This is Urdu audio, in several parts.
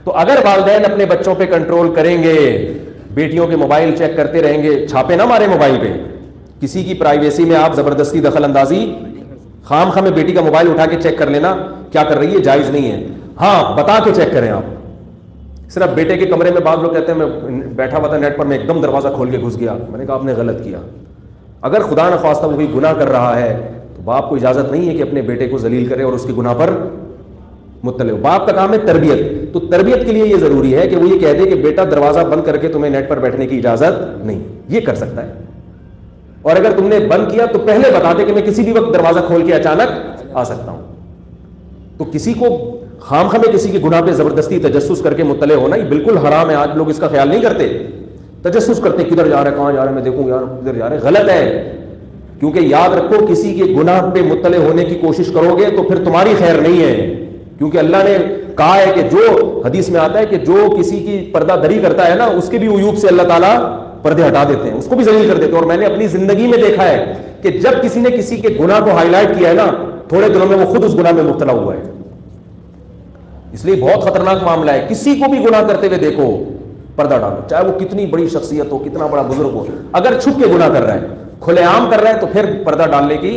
تو اگر والدین اپنے بچوں پہ کنٹرول کریں گے, بیٹیوں کے موبائل چیک کرتے رہیں گے, چھاپے نہ مارے موبائل پہ, کسی کی پرائیویسی میں آپ زبردستی دخل اندازی, خام خواہ میں بیٹی کا موبائل اٹھا کے چیک کر لینا کیا کر رہی ہے, جائز نہیں ہے. ہاں بتا کے چیک کریں آپ. صرف بیٹے کے کمرے میں بعض لوگ کہتے ہیں میں بیٹھا ہوا تھا نیٹ پر, میں ایک دم دروازہ کھول کے گھس گیا. میں نے کہا آپ نے غلط کیا. اگر خدا نخواستہ وہ کوئی گناہ کر رہا ہے تو باپ کو اجازت نہیں ہے کہ اپنے بیٹے کو ذلیل کرے اور اس کے گناہ پر مطلع ہو. باپ کا کام ہے تربیت. تو تربیت کے لیے یہ ضروری ہے کہ وہ یہ کہہ دے کہ بیٹا دروازہ بند کر کے تمہیں نیٹ پر بیٹھنے کی اجازت نہیں. یہ کر سکتا ہے. اور اگر تم نے بند کیا تو پہلے بتا دے کہ میں کسی بھی وقت دروازہ کھول کے اچانک آ سکتا ہوں. تو کسی کو خام خواہ میں کسی کے گناہ پہ زبردستی تجسس کر کے مطلع ہونا یہ بالکل حرام ہے. آج لوگ اس کا خیال نہیں کرتے, تجسس کرتے کدھر جا رہا ہے, کہاں جا رہا ہے, میں دیکھوں یار کدھر جا رہا ہے. غلط ہے. کیونکہ یاد رکھو کسی کے گناہ پہ مطلع ہونے کی کوشش کرو گے تو پھر تمہاری خیر نہیں ہے. کیونکہ اللہ نے کہا ہے کہ جو حدیث میں آتا ہے کہ جو کسی کی پردہ دری کرتا ہے نا, اس کے بھی عیوب سے اللہ تعالیٰ پردے ہٹا دیتے ہیں, اس کو بھی ذلیل کر دیتے ہیں. اور میں نے اپنی زندگی میں دیکھا ہے کہ جب کسی نے کسی کے گناہ کو ہائی لائٹ کیا ہے نا, تھوڑے دنوں میں وہ خود اس گناہ میں مبتلا ہوا ہے. اس لیے بہت خطرناک معاملہ ہے. کسی کو بھی گناہ کرتے ہوئے دیکھو پردہ ڈالو, چاہے وہ کتنی بڑی شخصیت ہو, کتنا بڑا بزرگ ہو. اگر چھپ کے گناہ کر رہا ہے, کھلے عام کر رہا ہے, تو پھر پردہ ڈالنے کی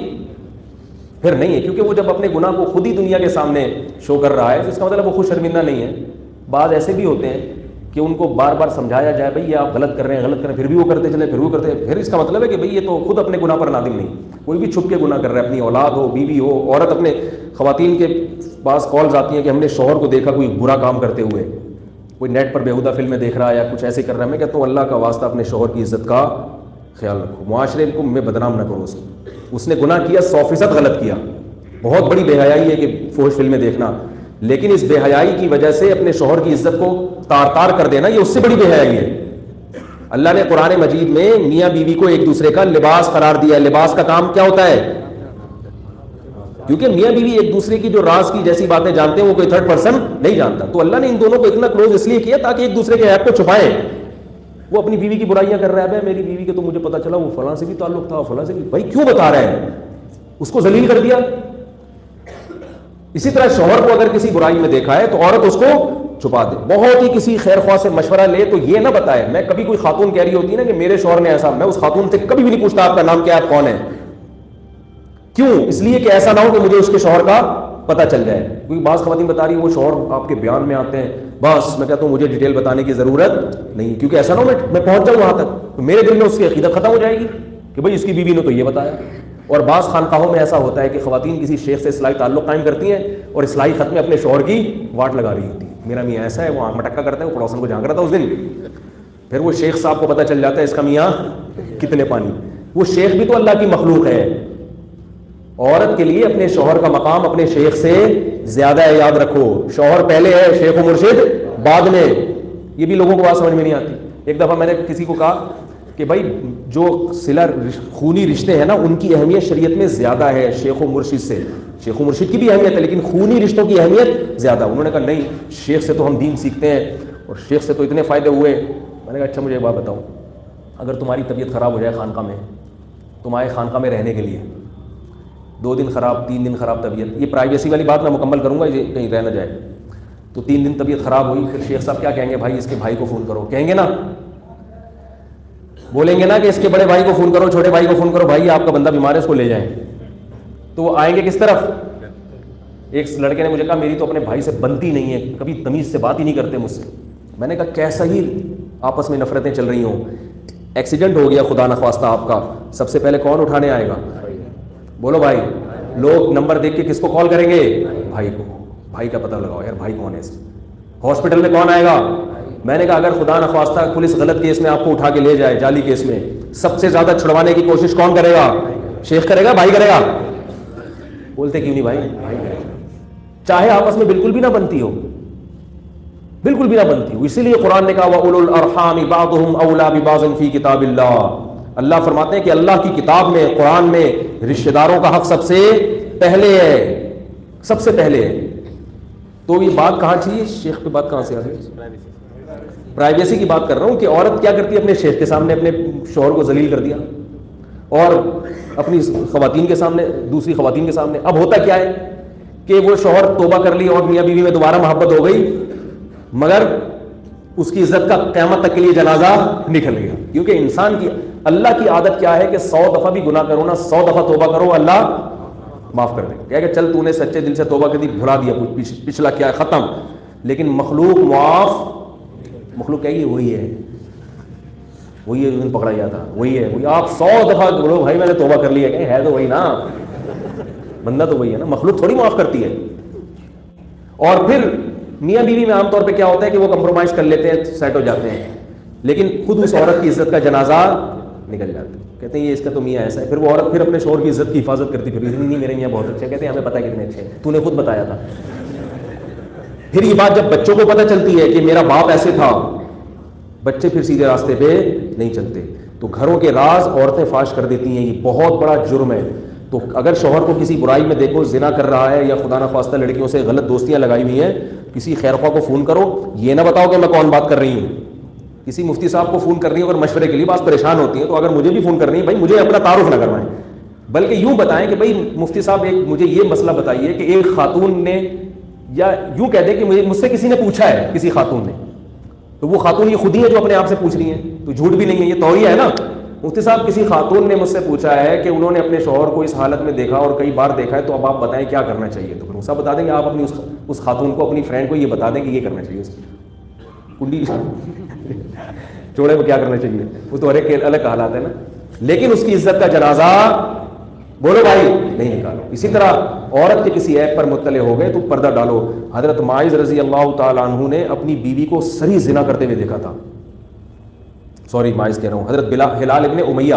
پھر نہیں ہے. کیونکہ وہ جب اپنے گناہ کو خود ہی دنیا کے سامنے شو کر رہا ہے تو اس کا مطلب وہ خود شرمندہ نہیں ہے. بعض ایسے بھی ہوتے ہیں کہ ان کو بار بار سمجھایا جائے بھائی یہ آپ غلط کر رہے ہیں, غلط کر رہے ہیں, پھر بھی وہ کرتے چلے, پھر وہ کرتے ہیں. پھر اس کا مطلب ہے کہ بھئی یہ تو خود اپنے گناہ پر نادم نہیں. کوئی بھی چھپ کے گناہ کر رہا ہے, اپنی اولاد ہو, بیوی ہو, عورت, اپنے خواتین کے پاس کالز آتی ہیں کہ ہم نے شوہر کو دیکھا کوئی برا کام کرتے ہوئے, کوئی نیٹ پر بیہودہ فلمیں دیکھ رہا ہے یا کچھ ایسے کر رہا ہے. میں کہتا ہوں اللہ کا واسطہ اپنے شوہر کی عزت کا خیال رکھو, معاشرے کو میں بدنام نہ کرو. اس نے گناہ کیا 100% غلط کیا, بہت بڑی بے حیائی ہے کہ فحش فلمیں دیکھنا, لیکن اس بے حیائی کی وجہ سے اپنے شوہر کی عزت کو تار تار کر دینا یہ اس سے بڑی بے حیائی ہے. اللہ نے قرآن مجید میں میاں بیوی کو ایک دوسرے کا لباس قرار دیا ہے. لباس کا کام کیا ہوتا ہے؟ کیونکہ میاں بیوی ایک دوسرے کی جو راز کی جیسی باتیں جانتے ہیں وہ کوئی تھرڈ پرسن نہیں جانتا. تو اللہ نے ان دونوں کو اتنا کلوز اس لیے کیا تاکہ ایک دوسرے کے عیب کو چھپائیں. وہ اپنی بیوی کی برائیاں کر رہا ہے, میری بیوی کے تو مجھے پتا چلا وہ فلاں سے بھی تعلق تھا, فلاں سے بھی. بھائی کیوں بتا رہے ہیں؟ اس کو ذلیل کر دیا. اسی طرح شوہر کو اگر کسی برائی میں دیکھا ہے تو عورت اس کو چھپا دے. بہت ہی کسی خیر خواہ سے مشورہ لے تو یہ نہ بتائے. میں کبھی کوئی خاتون کہہ رہی ہوتی ہے نا کہ میرے شوہر نے ایسا, میں اس خاتون سے کبھی بھی نہیں پوچھتا آپ کا نام کیا ہے, آپ کون ہے. کیوں؟ اس لیے کہ ایسا نہ ہو کہ مجھے اس کے شوہر کا پتہ چل جائے. کیونکہ بعض خواتین بتا رہی ہے وہ شوہر آپ کے بیان میں آتے ہیں, بس میں کہتا ہوں مجھے ڈیٹیل بتانے کی ضرورت نہیں, کیونکہ ایسا نہ ہو میں پہنچ جاؤں وہاں تک تو میرے دل میں اس کی عقیدت ختم ہو جائے گی کہ بھائی اس کی بیوی نے تو یہ بتایا. اور بعض خانقاہوں میں ایسا ہوتا ہے کہ خواتین کسی شیخ سے اصلاحی تعلق قائم کرتی ہیں اور اصلاحی خط میں اپنے شوہر کی واٹ لگا رہی ہوتی ہے. میرا میاں ایسا ہے, وہ آنکھ مٹکا کرتا ہے, وہ پڑوسن کو جھانک رہا تھا اس دن. پھر وہ شیخ صاحب کو پتہ چل جاتا ہے اس کا میاں کتنے پانی. وہ شیخ بھی تو اللہ کی مخلوق ہے. عورت کے لیے اپنے شوہر کا مقام اپنے شیخ سے زیادہ ہے, یاد رکھو. شوہر پہلے ہے, شیخ و مرشد بعد میں. یہ بھی لوگوں کو بات سمجھ میں نہیں آتی. ایک دفعہ میں نے کسی کو کہا کہ بھائی جو صلہ خونی رشتے ہیں نا ان کی اہمیت شریعت میں زیادہ ہے شیخ و مرشد سے. شیخ و مرشد کی بھی اہمیت ہے لیکن خونی رشتوں کی اہمیت زیادہ. انہوں نے کہا نہیں, شیخ سے تو ہم دین سیکھتے ہیں اور شیخ سے تو اتنے فائدے ہوئے. میں نے کہا اچھا مجھے ایک بات بتاؤ, اگر تمہاری طبیعت خراب ہو جائے خانقاہ میں, تم آئے خانقاہ میں رہنے کے لیے, 2 دن خراب, 3 دن خراب طبیعت, یہ پرائیویسی والی بات میں مکمل کروں گا یہ کہیں رہ نہ جائے, تو 3 دن طبیعت خراب ہوئی, پھر شیخ صاحب کیا کہیں گے؟ بھائی اس کے بھائی کو فون کرو. کہیں گے نا, بولیں گے نا کہ اس کے بڑے بھائی کو فون کرو, چھوٹے بھائی کو فون کرو, بھائی آپ کا بندہ بیمار ہے اس کو لے جائیں. تو وہ آئیں گے کس طرف؟ ایک لڑکے نے مجھے کہا میری تو اپنے بھائی سے بنتی نہیں ہے, کبھی تمیز سے بات ہی نہیں کرتے مجھ سے. میں نے کہا کیسا ہی آپس میں نفرتیں چل رہی ہوں, ایکسیڈنٹ ہو گیا خدا نخواستہ آپ کا, سب سے پہلے کون اٹھانے آئے گا؟ بولو بھائی. لوگ نمبر دیکھ کے کس کو کال کریں گے؟ بھائی کو. بھائی کا پتہ لگاؤ یار بھائی کون ہے. ہاسپٹل میں کون آئے گا؟ میں نے کہا اگر خدا نخواستہ پولیس غلط کیس میں آپ کو اٹھا کے لے جائے, جعلی کیس میں, سب سے زیادہ چھڑوانے کی کوشش کون کرے گا؟ شیخ کرے گا, بھائی کرے گا؟ بولتے کیوں نہیں بھائی؟ چاہے آپس میں بالکل بھی نہ بنتی ہو, بالکل بھی نہ بنتی ہو. اسی لیے قرآن نے کہا وَأُولُو الْأَرْحَامِ بَعْضُهُمْ أَوْلَىٰ بِبَعْضٍ فِي کتاب اللہ. اللہ فرماتے ہیں کہ اللہ کی کتاب میں, قرآن میں رشتہ داروں کا حق سب سے پہلے ہے, سب سے پہلے ہے. تو یہ بات کہاں تھی؟ شیخ پہ بات کہاں سے آ گئی؟ پرائیویسی کی بات کر رہا ہوں کہ عورت کیا کرتی ہے, اپنے شیخ کے سامنے اپنے شوہر کو ذلیل کر دیا, اور اپنی خواتین کے سامنے, دوسری خواتین کے سامنے. اب ہوتا کیا ہے کہ وہ شوہر توبہ کر لی اور میاں بیوی میں دوبارہ محبت ہو گئی, مگر اس کی عزت کا قیامت تک کے لیے جنازہ نکل گیا. کیونکہ انسان کی اللہ کی عادت کیا ہے کہ 100 دفعہ بھی گناہ کرو نا, 100 دفعہ توبہ کرو, اللہ معاف کر دے. کیا کہ چل تو نے سچے دل سے توبہ کر دی, بھلا دیا, پچھلا کیا ہے ختم. لیکن مخلوق معاف, مخلوق کہے گی وہی ہے, وہی ہے پکڑا گیا تھا, وہی ہے, وہی. آپ 100 دفعہ بولو بھائی میں نے توبہ کر لیا, کہ ہے تو وہی نا, بندہ تو وہی ہے نا, مخلوق تھوڑی معاف کرتی ہے. اور پھر میاں بیوی میں عام طور پہ کیا ہوتا ہے کہ وہ کمپرومائز کر لیتے ہیں, سیٹ ہو جاتے ہیں, لیکن خود اس عورت کی عزت کا جنازہ نکل جاتا ہے. کہتے ہیں یہ اس کا تو میاں ایسا ہے. پھر وہ عورت پھر اپنے شوہر کی عزت کی حفاظت کرتی پھر, نہیں میرے میاں بہت اچھے. کہتے ہیں ہمیں پتہ ہے کتنے اچھے ہیں, تو نے خود بتایا تھا. پھر یہ بات جب بچوں کو پتہ چلتی ہے کہ میرا باپ ایسے تھا, بچے پھر سیدھے راستے پہ نہیں چلتے. تو گھروں کے راز عورتیں فاش کر دیتی ہیں, یہ بہت بڑا جرم ہے. تو اگر شوہر کو کسی برائی میں دیکھو, زنا کر رہا ہے یا خدا نخواستہ لڑکیوں سے غلط دوستیاں لگائی ہوئی ہیں, کسی خیر خواہ کو فون کرو, یہ نہ بتاؤ کہ میں کون بات کر رہی ہوں. کسی مفتی صاحب کو فون کر رہی ہوں اگر مشورے کے لیے, بات پریشان ہوتی ہیں, تو اگر مجھے بھی فون کر رہی ہیں, بھائی مجھے اپنا تعارف نہ کروائیں, بلکہ یوں بتائیں کہ بھائی مفتی صاحب ایک مجھے یہ مسئلہ بتائیے کہ ایک خاتون نے, یا یوں کہہ دیں کہ مجھ سے کسی نے پوچھا ہے, کسی خاتون نے, تو وہ خاتون یہ خود ہی ہے جو اپنے آپ سے پوچھ رہی ہیں, تو جھوٹ بھی نہیں ہے, یہ توعیہ ہے نا. مفتی صاحب کسی خاتون نے مجھ سے پوچھا ہے کہ انہوں نے اپنے شوہر کو اس حالت میں دیکھا اور کئی بار دیکھا ہے, تو اب آپ بتائیں کیا کرنا چاہیے. تو پھر صاحب بتا دیں کہ آپ اپنی اس خاتون کو, اپنی فرینڈ کو یہ بتا دیں کہ یہ کرنا چاہیے, اس کی کنڈی چوڑے میں کیا کرنا چاہیے, وہ تو ہر ایک کے الگ حالات ہے نا. لیکن اس کی عزت کا جنازہ بولو بھائی نہیں نکالو. اسی طرح عورت کے کسی عیب پر مطلع ہو گئے تو پردہ ڈالو. حضرت معاذ رضی اللہ تعالیٰ عنہ نے اپنی بیوی کو صریح زنا کرتے ہوئے دیکھا تھا. سوری معاذ کہہ رہا ہوں, حضرت ہلال ابن امیہ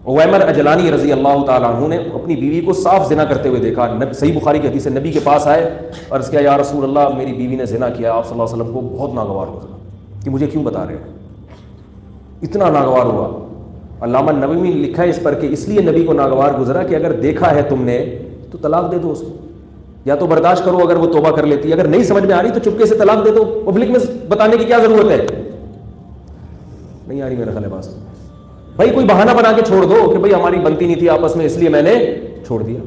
عویمر اجلانی رضی اللہ تعالیٰ عنہ نے اپنی بیوی کو صاف زنا کرتے ہوئے دیکھا. صحیح بخاری کی حدیث ہے, نبی کے پاس آئے, عرض کیا یا رسول اللہ میری بیوی نے زنا کیا. آپ صلی اللہ علیہ وسلم کو بہت ناگوار ہوا کہ مجھے کیوں بتا رہے ہیں, اتنا ناگوار ہوا. علامہ نووی نے لکھا ہے اس پر کہ اس لیے نبی کو ناگوار گزرا کہ اگر دیکھا ہے تم نے تو طلاق دے دو اس کو, یا تو برداشت کرو اگر وہ توبہ کر لیتی ہے, اگر نہیں سمجھ میں آ رہی تو چپکے سے طلاق دے دو. پبلک میں بتانے کی کیا ضرورت ہے, نہیں آ رہی میرا خیال ہے بات. بھائی کوئی بہانہ بنا کے چھوڑ دو کہ بھائی ہماری بنتی نہیں تھی آپس میں اس لیے میں نے چھوڑ دیا.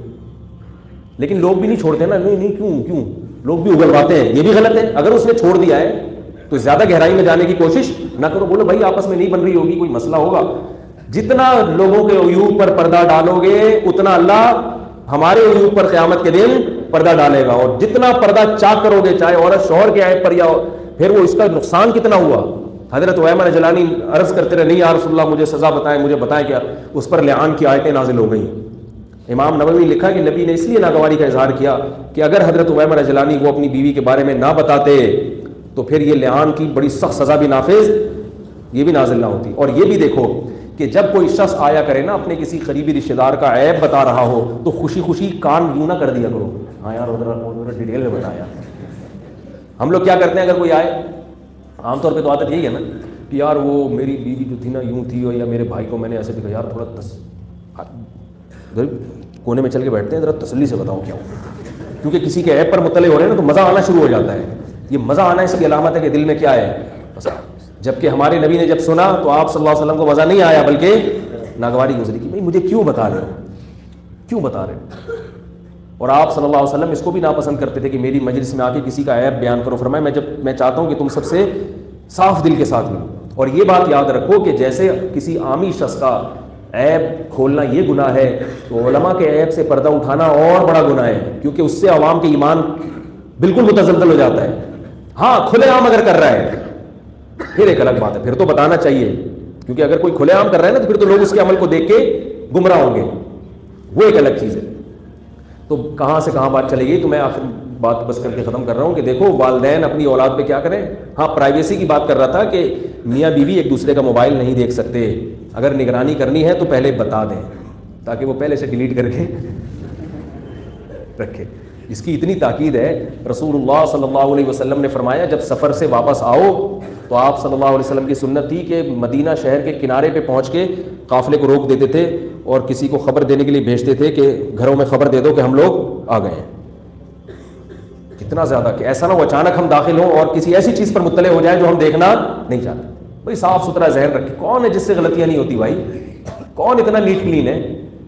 لیکن لوگ بھی نہیں چھوڑتے نا, نہیں کیوں لوگ بھی اگلواتے ہیں, یہ بھی غلط ہے. اگر اس نے چھوڑ دیا ہے تو زیادہ گہرائی میں جانے کی کوشش نہ کرو, بولو بھائی آپس میں نہیں بن رہی ہوگی, کوئی مسئلہ ہوگا. جتنا لوگوں کے عیوب پر پردہ ڈالو گے اتنا اللہ ہمارے عیوب پر قیامت کے دن پردہ ڈالے گا. اور جتنا پردہ چاک کرو گے, چاہے عورت شوہر کے عیب پر یا پھر وہ اس کا نقصان کتنا ہوا. حضرت عویمر جلانی عرض کرتے رہے, نہیں یا رسول اللہ مجھے سزا بتائیں, مجھے بتائیں کیا. اس پر لعان کی آیتیں نازل ہو گئیں. امام نووی لکھا کہ نبی نے اس لیے ناگواری کا اظہار کیا کہ اگر حضرت عویمر جلانی وہ اپنی بیوی کے بارے میں نہ بتاتے تو پھر یہ لعان کی بڑی سخت سزا بھی نافذ یہ بھی نازل نہ ہوتی. اور یہ بھی دیکھو کہ جب کوئی شخص آیا کرے نا اپنے کسی قریبی رشتہ دار کا عیب بتا رہا ہو تو خوشی خوشی کان یوں نہ کر دیا کرو, ہاں یار ادھر ڈیٹیل میں بتایا. ہم لوگ کیا کرتے ہیں, اگر کوئی آئے عام طور پہ تو عادت یہی ہے نا کہ یار وہ میری بیوی جو تھی نا یوں تھی, یا میرے بھائی کو میں نے ایسے دیکھا, یار تھوڑا کونے میں چل کے بیٹھتے ہیں, ذرا تسلی سے بتاؤ کیا ہو. کیونکہ کسی کے عیب پر مطلع ہو رہے ہیں نا تو مزہ آنا شروع ہو جاتا ہے. یہ مزہ آنا اس کی علامت ہے کہ دل میں کیا ہے, جبکہ ہمارے نبی نے جب سنا تو آپ صلی اللہ علیہ وسلم کو مزہ نہیں آیا بلکہ ناگواری گزری کہ بھائی مجھے کیوں بتا رہے ہو, کیوں بتا رہے ہو. اور آپ صلی اللہ علیہ وسلم اس کو بھی ناپسند کرتے تھے کہ میری مجلس میں آ کے کسی کا عیب بیان کرو. فرمایا میں چاہتا ہوں کہ تم سب سے صاف دل کے ساتھ ملو. اور یہ بات یاد رکھو کہ جیسے کسی عامی شخص کا عیب کھولنا یہ گناہ ہے, تو علماء کے عیب سے پردہ اٹھانا اور بڑا گناہ ہے, کیونکہ اس سے عوام کے ایمان بالکل متزلزل ہو جاتا ہے. ہاں کھلے عام اگر کر رہا ہے پھر ایک الگ بات ہے, پھر تو بتانا چاہیے, کیونکہ اگر کوئی کھلے عام کر رہا ہے نا تو پھر تو لوگ اس کے عمل کو دیکھ کے گمراہ ہوں گے, وہ ایک الگ چیز ہے. تو کہاں سے کہاں بات چلے گی, تو میں آخر بات بس کر کے ختم کر رہا ہوں کہ دیکھو والدین اپنی اولاد پہ کیا کریں. ہاں پرائیویسی کی بات کر رہا تھا کہ میاں بیوی ایک دوسرے کا موبائل نہیں دیکھ سکتے, اگر نگرانی کرنی ہے تو پہلے بتا دیں تاکہ وہ پہلے سے ڈیلیٹ کر کے رکھے. اس کی اتنی تاکید ہے, رسول اللہ صلی اللہ علیہ وسلم نے فرمایا جب سفر سے واپس آؤ تو آپ صلی اللہ علیہ وسلم کی سنت تھی کہ مدینہ شہر کے کنارے پہ پہنچ کے قافلے کو روک دیتے تھے اور کسی کو خبر دینے کے لیے بھیجتے تھے کہ گھروں میں خبر دے دو کہ ہم لوگ آ گئے ہیں. اتنا زیادہ کہ ایسا نہ ہو اچانک ہم داخل ہوں اور کسی ایسی چیز پر مطلع ہو جائے جو ہم دیکھنا نہیں چاہتے. بھائی صاف ستھرا ذہن رکھے, کون ہے جس سے غلطیاں نہیں ہوتی بھائی, کون اتنا نیٹ کلین ہے.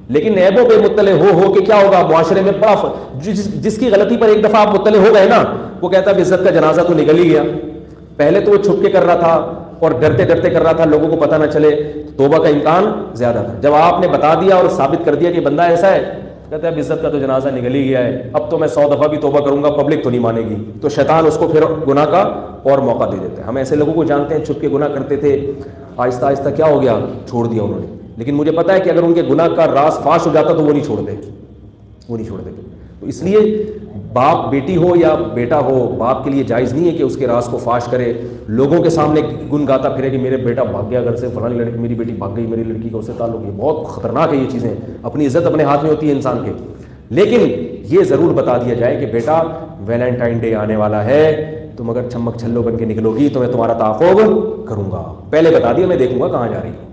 لیکن عیبوں پہ مطلع ہو کے کیا ہوگا, معاشرے میں بڑا جس کی غلطی پر ایک دفعہ آپ مطلع ہو گئے نا وہ کہتا ہے عزت کا جنازہ تو نکل ہی گیا. پہلے تو وہ چھپ کے کر رہا تھا اور ڈرتے ڈرتے کر رہا تھا, لوگوں کو پتہ نہ چلے, توبہ کا امکان زیادہ تھا. جب آپ نے بتا دیا اور ثابت کر دیا کہ بندہ ایسا ہے, کہتا ہے اب عزت کا تو جنازہ نکل ہی گیا ہے, اب تو میں 100 دفعہ بھی توبہ کروں گا پبلک تو نہیں مانے گی. تو شیطان اس کو پھر گناہ کا اور موقع دے دیتا ہے. ہم ایسے لوگوں کو جانتے ہیں چھپ کے گناہ کرتے تھے, آہستہ آہستہ کیا ہو گیا, چھوڑ دیا انہوں نے. لیکن مجھے پتا ہے کہ اگر ان کے گناہ کا راز فاش ہو جاتا تو وہ نہیں چھوڑتے, وہ نہیں چھوڑتے. تو اس لیے باپ بیٹی ہو یا بیٹا ہو, باپ کے لیے جائز نہیں ہے کہ اس کے راز کو فاش کرے, لوگوں کے سامنے گن گاتا پھرے کہ میرے بیٹا بھاگ گیا گھر سے, فلانی لڑکی, میری بیٹی بھاگ گئی, میری لڑکی کا اس سے تعلق. یہ بہت خطرناک ہے یہ چیزیں. اپنی عزت اپنے ہاتھ میں ہوتی ہے انسان کے. لیکن یہ ضرور بتا دیا جائے کہ بیٹا ویلنٹائن ڈے آنے والا ہے, تم اگر چھمک چھلو بن کے نکلو گی تو میں تمہارا تعاقب کروں گا. پہلے بتا دیا, میں دیکھوں گا کہاں جا رہی ہے.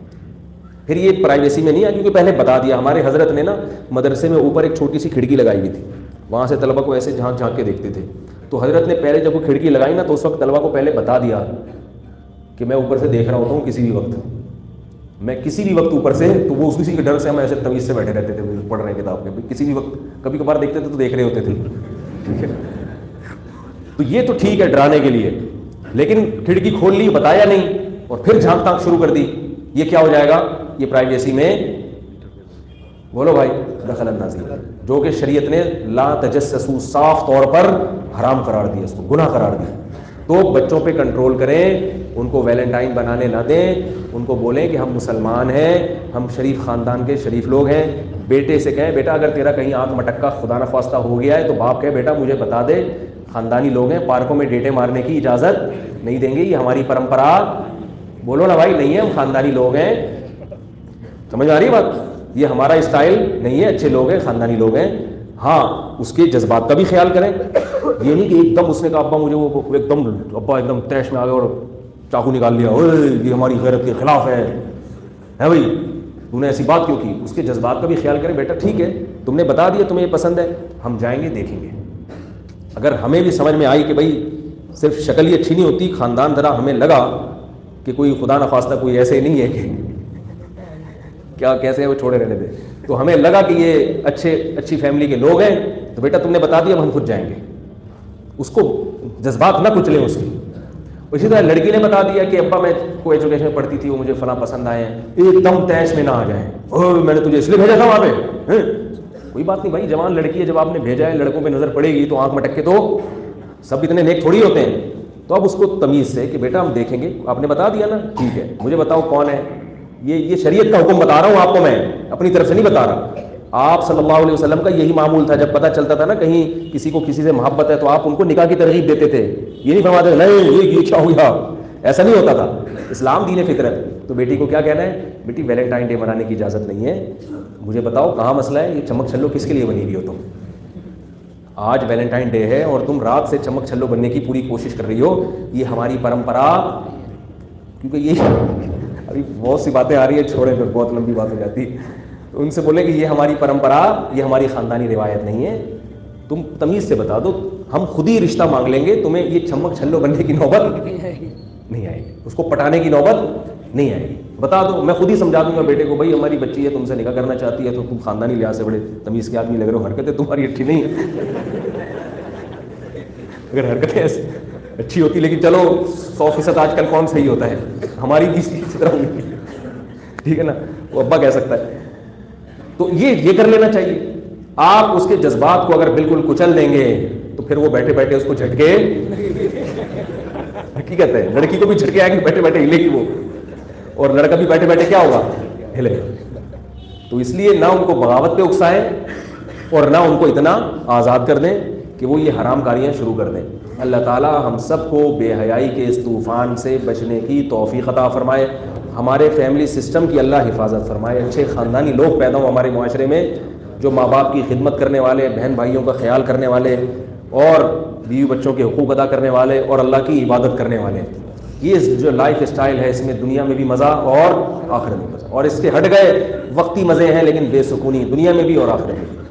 پھر یہ پرائیویسی میں نہیں آیا کیونکہ پہلے بتا دیا. ہمارے حضرت نے نا مدرسے میں اوپر ایک چھوٹی سی کھڑکی لگائی ہوئی تھی, وہاں سے طلبہ کو ایسے جھانک جھانک کے دیکھتے تھے. تو حضرت نے پہلے جب وہ کھڑکی لگائی نا تو اس وقت طلبہ کو پہلے بتا دیا کہ میں اوپر سے دیکھ رہا ہوتا ہوں کسی بھی وقت, میں کسی بھی وقت اوپر سے. تو وہ اسی کے ڈر سے ہم ایسے تمیز سے بیٹھے رہتے تھے پڑھ رہے ہیں کتاب کے, کسی بھی وقت کبھی کبھار دیکھتے تھے تو دیکھ رہے ہوتے تھے. ٹھیک ہے, تو یہ تو ٹھیک ہے ڈرانے کے لیے, لیکن کھڑکی کھول لی, بتایا نہیں, اور پھر جھانک تھانک شروع کر دی, یہ کیا ہو جائے گا, یہ پرائیویسی میں, بولو بھائی, دخل اندازی, جو کہ شریعت نے لا تجسسو صاف طور پر حرام قرار دیا, اس کو گناہ قرار دیا. تو بچوں پہ کنٹرول کریں, ان کو ویلنٹائن بنانے نہ دیں, ان کو بولیں کہ ہم مسلمان ہیں, ہم شریف خاندان کے شریف لوگ ہیں. بیٹے سے کہیں بیٹا اگر تیرا کہیں آنکھ مٹکا خدا نخواستہ ہو گیا ہے تو باپ کہے بیٹا مجھے بتا دے, خاندانی لوگ ہیں, پارکوں میں ڈیٹے مارنے کی اجازت نہیں دیں گے, یہ ہماری پرمپرا, بولو نا بھائی, نہیں ہے, ہم خاندانی لوگ ہیں. سمجھ آ رہی ہے بات, یہ ہمارا اسٹائل نہیں ہے, اچھے لوگ ہیں, خاندانی لوگ ہیں. ہاں اس کے جذبات کا بھی خیال کریں, یہ نہیں کہ ایک دم اس نے کہا ابا مجھے وہ ایک دم, ابا ایک دم تیش میں آ گئے اور چاقو نکال لیا, یہ ہماری غیرت کے خلاف ہے بھائی, تو نے ایسی بات کیوں کی. اس کے جذبات کا بھی خیال کریں, بیٹا ٹھیک ہے تم نے بتا دیا تمہیں یہ پسند ہے, ہم جائیں گے دیکھیں گے. اگر ہمیں بھی سمجھ میں آئی کہ بھائی صرف شکل ہی اچھی نہیں ہوتی, خاندان ذرا ہمیں لگا کہ کوئی خدا نخواستہ کوئی ایسے نہیں ہے کہ کیا کیسے ہے وہ چھوڑے رہنے دے, تو ہمیں لگا کہ یہ اچھی فیملی کے لوگ ہیں, تو بیٹا تم نے بتا دیا, ہم خود جائیں گے. اس کو جذبات نہ کچلیں اس کی. اسی طرح لڑکی نے بتا دیا کہ ابا میں کوئی ایجوکیشن میں پڑھتی تھی, وہ مجھے فلاں پسند آئے ہیں, ایک دم تیش میں نہ آ جائیں, میں نے تجھے اس لیے بھیجا تھا وہاں پہ, کوئی بات نہیں بھائی, جوان لڑکی ہے, جب آپ نے بھیجا ہے, لڑکوں پہ نظر پڑے گی تو آنکھ مٹک کے, تو سب اتنے نیک تھوڑی ہوتے ہیں. تو اب اس کو تمیز سے کہ بیٹا ہم دیکھیں گے, آپ نے بتا دیا نا, ٹھیک ہے, مجھے بتاؤ کون ہے. یہ شریعت کا حکم بتا رہا ہوں آپ کو, میں اپنی طرف سے نہیں بتا رہا. آپ صلی اللہ علیہ وسلم کا یہی معمول تھا, جب پتہ چلتا تھا نا کہیں کسی کو کسی سے محبت ہے تو آپ ان کو نکاح کی ترغیب دیتے تھے, یہ نہیں فرماتے نہیں یہ کیا ہو گیا, ایسا نہیں ہوتا تھا. اسلام دین فطرت. تو بیٹی کو کیا کہنا ہے, بیٹی ویلنٹائن ڈے منانے کی اجازت نہیں ہے, مجھے بتاؤ کہاں مسئلہ ہے, یہ چمک چھلو کس کے لیے بنی ہوئی ہو تم. آج ویلنٹائن ڈے ہے اور تم رات سے چمک چھلو بننے کی پوری کوشش کر رہی ہو, یہ ہماری پرمپرا, کیونکہ یہ ابھی بہت سی باتیں آ رہی ہیں, چھوڑیں پھر بہت لمبی بات ہو جاتی. تو ان سے بولے کہ یہ ہماری پرمپرا, یہ ہماری خاندانی روایت نہیں ہے, تم تمیز سے بتا دو, ہم خود ہی رشتہ مانگ لیں گے, تمہیں یہ چمک چھلو بننے کی نوبت نہیں آئے گی, اس کو پٹانے کی نوبت نہیں آئے گی. بتا دو, میں خود ہی سمجھا دوں گا بیٹے کو, بھائی ہماری بچی ہے, تم سے نکاح کرنا چاہتی ہے, تو تم خاندانی لحاظ سے بڑے تمیز کے آدمی لگ رہے ہو, حرکتیں تمہاری اچھی نہیں ہیں. اگر حرکتیں ایسی اچھی ہوتی, لیکن چلو 100% آج کل کون صحیح ہوتا ہے, ہماری بھی اسی طرح ہوئی, ٹھیک ہے نا, وہ ابا کہہ سکتا ہے. تو یہ کر لینا چاہیے. آپ اس کے جذبات کو اگر بالکل کچل دیں گے تو پھر وہ بیٹھے بیٹھے اس کو جھٹکے, حقیقت ہے, لڑکی کو بھی جھٹکے آئیں گے, بیٹھے بیٹھے ہلے گی وہ, اور لڑکا بھی بیٹھے بیٹھے کیا ہوگا, ہلے. تو اس لیے نہ ان کو بغاوت پہ اکسائیں اور نہ ان کو اتنا آزاد کر دیں کہ وہ یہ حرام کاریاں شروع کر دیں. اللہ تعالی ہم سب کو بے حیائی کے اس طوفان سے بچنے کی توفیق عطا فرمائے, ہمارے فیملی سسٹم کی اللہ حفاظت فرمائے, اچھے خاندانی لوگ پیدا ہوں ہمارے معاشرے میں, جو ماں باپ کی خدمت کرنے والے, بہن بھائیوں کا خیال کرنے والے, اور بیوی بچوں کے حقوق ادا کرنے والے, اور اللہ کی عبادت کرنے والے. یہ جو لائف اسٹائل ہے, اس میں دنیا میں بھی مزہ اور آخرت میں مزہ, اور اس کے ہٹ گئے وقتی مزے ہیں لیکن بے سکونی دنیا میں بھی اور آخرت میں بھی.